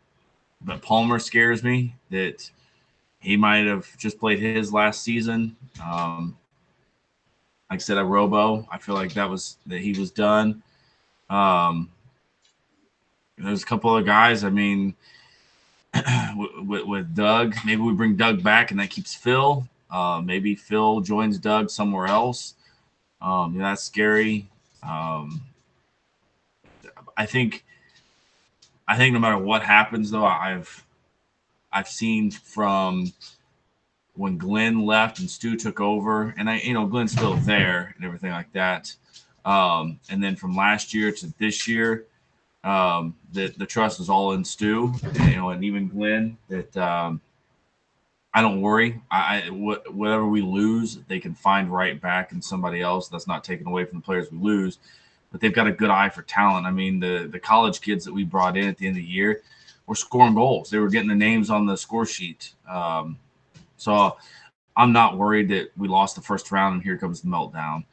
but Palmer scares me that he might have just played his last season. Like I said, a Robo. I feel like that he was done. Um, there's a couple of guys. I mean, with Doug, maybe we bring Doug back and that keeps Phil. Maybe Phil joins Doug somewhere else. That's scary. Um, I think I think no matter what happens, though, I've seen from when Glenn left and Stu took over, and Glenn's still there and everything like that. And then from last year to this year, the trust is all in Stu, and even Glenn. That I don't worry. Whatever we lose, they can find right back in somebody else. That's not taken away from the players we lose, but they've got a good eye for talent. I mean, the college kids that we brought in at the end of the year were scoring goals. They were getting the names on the score sheet. So I'm not worried that we lost the first round and here comes the meltdown.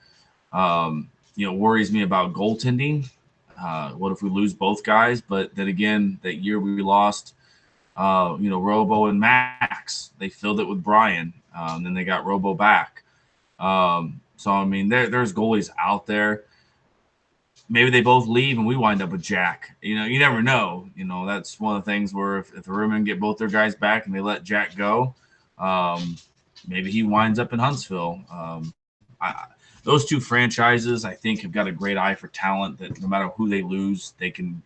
Worries me about goaltending. What if we lose both guys? But then again, that year we lost, Robo and Max. They filled it with Brian. Then they got Robo back. So I mean, there's goalies out there. Maybe they both leave and we wind up with Jack. You never know. That's one of the things where if the Rivermen get both their guys back and they let Jack go, um, maybe he winds up in Huntsville. Those two franchises, I think, have got a great eye for talent that no matter who they lose, they can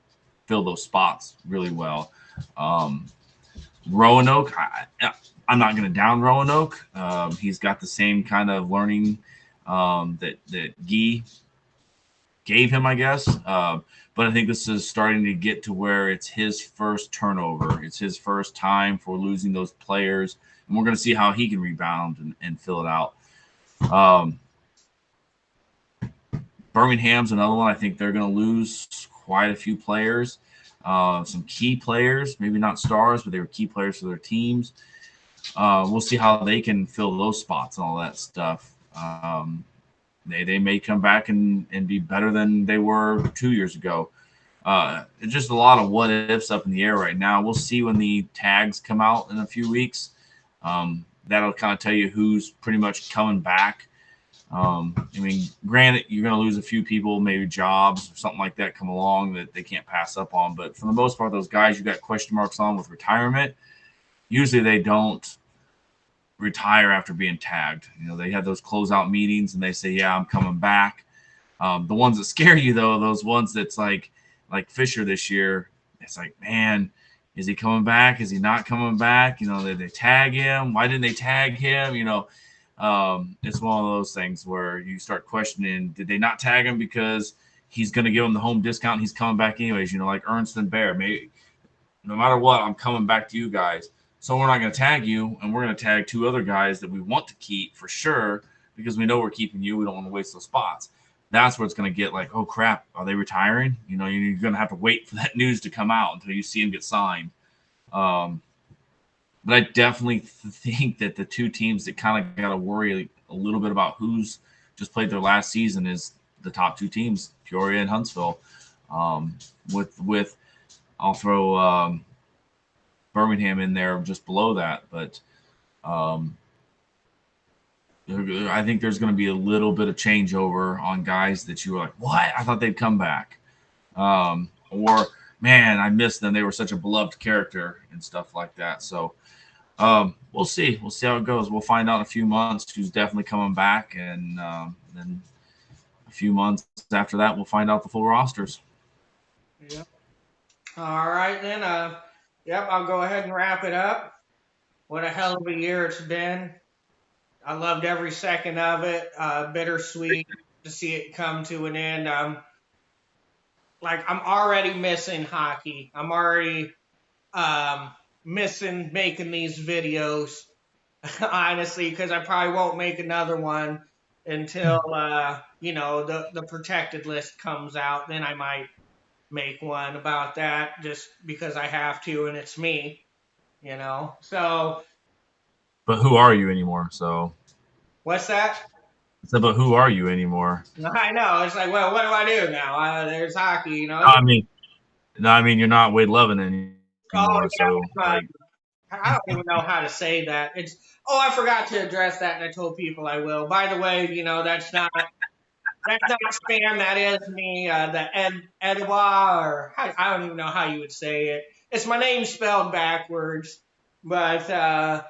fill those spots really well. Roanoke, I'm not going to down Roanoke. He's got the same kind of learning that Guy gave him, I guess. But I think this is starting to get to where it's his first turnover. It's his first time for losing those players. And we're going to see how he can rebound and fill it out. Birmingham's another one. I think they're going to lose quite a few players. Some key players, maybe not stars, but they were key players for their teams. We'll see how they can fill those spots and all that stuff. They may come back and be better than they were 2 years ago. It's just a lot of what ifs up in the air right now. We'll see when the tags come out in a few weeks. That'll kind of tell you who's pretty much coming back. Granted, you're going to lose a few people, maybe jobs or something like that come along that they can't pass up on. But for the most part, those guys you got question marks on with retirement, usually they don't retire after being tagged. They have those closeout meetings and they say, yeah, I'm coming back. The ones that scare you, though, those ones that's like Fisher this year, it's like, man, is he coming back? Is he not coming back? Did they tag him? Why didn't they tag him? It's one of those things where you start questioning, did they not tag him because he's going to give him the home discount and he's coming back anyways, like Ernst and Bear. Maybe no matter what, I'm coming back to you guys. So we're not going to tag you, and we're going to tag two other guys that we want to keep for sure because we know we're keeping you. We don't want to waste those spots. That's where it's going to get like, oh, crap, are they retiring? You're going to have to wait for that news to come out until you see him get signed. But I definitely think that the two teams that kind of got to worry a little bit about who's just played their last season is the top two teams, Peoria and Huntsville. With I'll throw Birmingham in there just below that, but I think there's going to be a little bit of changeover on guys that you were like, what? I thought they'd come back. Or, man, I missed them. They were such a beloved character and stuff like that. So we'll see. We'll see how it goes. We'll find out in a few months who's definitely coming back. And then a few months after that, we'll find out the full rosters. Yep. All right, then. Yep, I'll go ahead and wrap it up. What a hell of a year it's been. I loved every second of it. Bittersweet to see it come to an end. I'm already missing hockey. I'm already missing making these videos. honestly, because I probably won't make another one until the protected list comes out. Then I might make one about that just because I have to, and it's me. So But who are you anymore? So, what's that? but who are you anymore? I know. It's like, well, what do I do now? There's hockey, I mean, no, I mean you're not Wade Lovin Oh anymore. So yeah, like, I don't even know how to say that. I forgot to address that, and I told people I will. By the way, that's not spam. That is me. The Edouard, or I don't even know how you would say it. It's my name spelled backwards, but I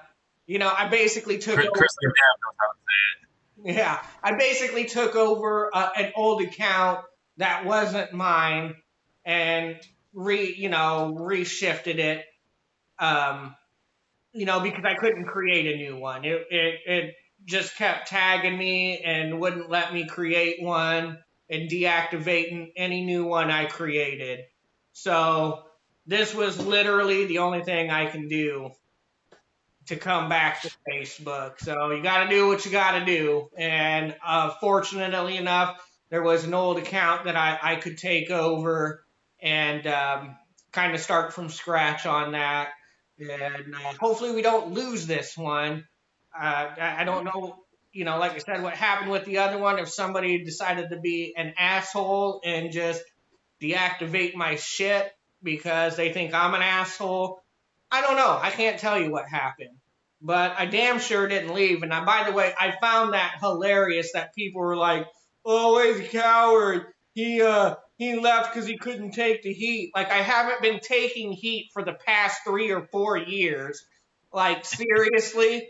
basically took over. Chris knows how to say Yeah, I basically took over an old account that wasn't mine and reshifted it. Um, because I couldn't create a new one. It just kept tagging me and wouldn't let me create one and deactivating any new one I created. So this was literally the only thing I can do to come back to Facebook. So you got to do what you got to do. And fortunately enough, there was an old account that I could take over and kind of start from scratch on that. And hopefully we don't lose this one. I don't know, like I said, what happened with the other one. If somebody decided to be an asshole and just deactivate my shit because they think I'm an asshole, I don't know. I can't tell you what happened. But I damn sure didn't leave. And by the way, I found that hilarious that people were like, "Oh, he's a coward. He left because he couldn't take the heat." Like, I haven't been taking heat for the past 3 or 4 years. Like, seriously.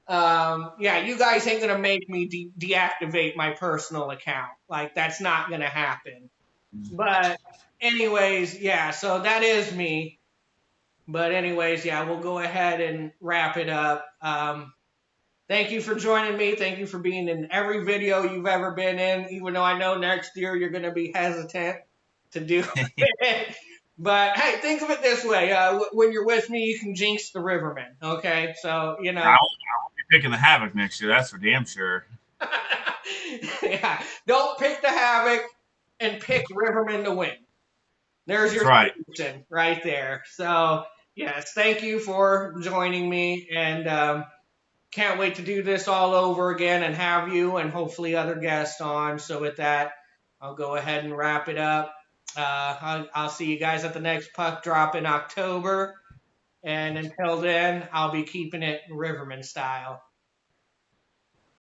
Yeah, you guys ain't gonna make me deactivate my personal account. Like, that's not gonna happen. But anyways, yeah. So that is me. But anyways, yeah, we'll go ahead and wrap it up. Thank you for joining me. Thank you for being in every video you've ever been in, even though I know next year you're going to be hesitant to do it. it. But hey, think of it this way. When you're with me, you can jinx the Riverman. Okay? So, I won't be picking the Havoc next year. That's for damn sure. yeah, don't pick the Havoc and pick Riverman to win. There's That's your right. solution right there. So, yes, thank you for joining me, and can't wait to do this all over again and have you and hopefully other guests on. So, with that, I'll go ahead and wrap it up. I'll see you guys at the next puck drop in October. And until then, I'll be keeping it Riverman style.